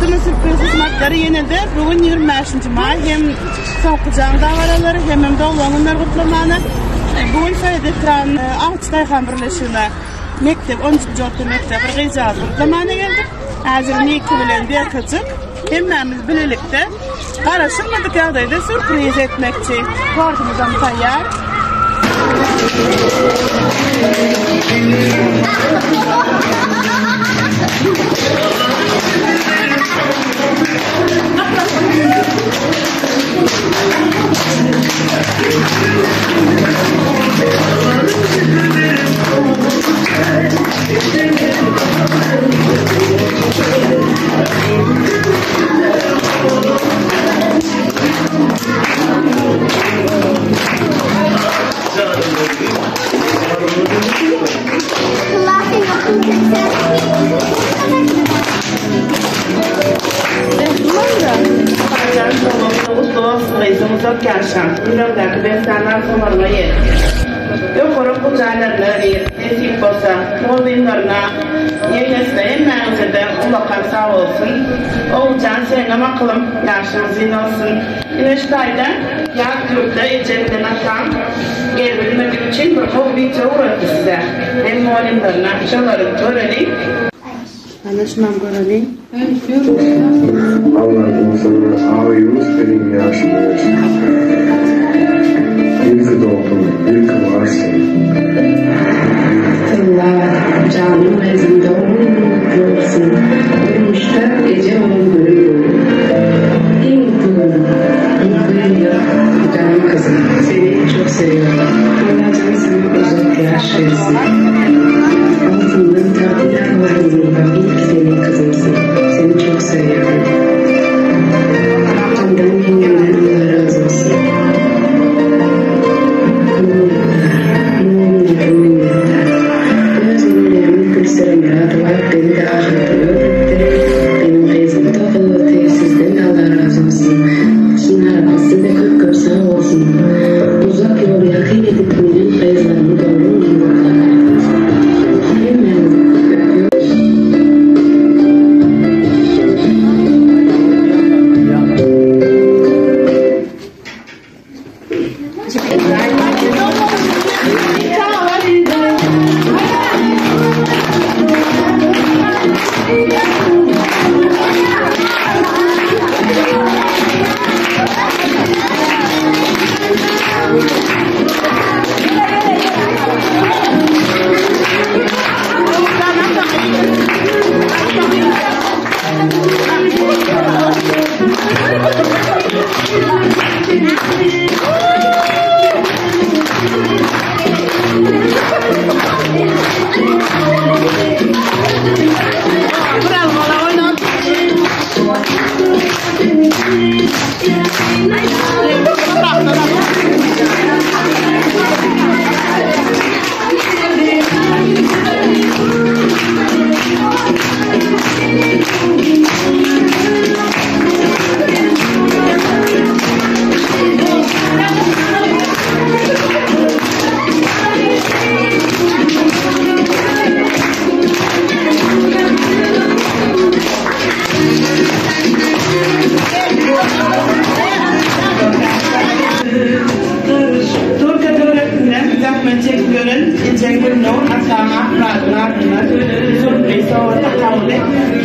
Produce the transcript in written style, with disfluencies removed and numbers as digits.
Tüm sürpriz hizmetleri yenildi. Bugün 25 May hem Sokkucan davaraları hem de Oğlanlar kutlamanı. Bugün Söydetran Ağaçtayhan birleşiğine mektep, 10. Jotlu mektep Rıgıcaz kutlamanı geldik. Hazır Niki bilen Dekacık. Hemmemiz birlikte karışılmadık adayda sürpriz etmekçi. Korkumuzdan tayyar. Milyontaki destanlar sonlarına yer. Yokurup bu canlarına esip olsa, mobillerine yeğnesine en mağazada ulakar sağ olsun. Oğulcan seninle makalım, yaşın zin olsun. İneştayda, yağ grupta ecelinden atan, gelbilmek için bir hobice uğradı size. Hem mobillerine çalarıp töreli. Anlaşmam göreli. Allah'ım sana ağıyımız benim yaşımız. İlk doğdum, ilk varsın. Allah canım ezimde onun olsun. Müştak gece onun bölümü. İyi mutluyum. Canım kızım, seni çok seviyorum. Allah canım seni uzak yaşasın. Altından tatlılar var yanında. İlk senin kızımsın. Seni çok seviyorum. Candan yengemden Allah razı olsun. Surprise, so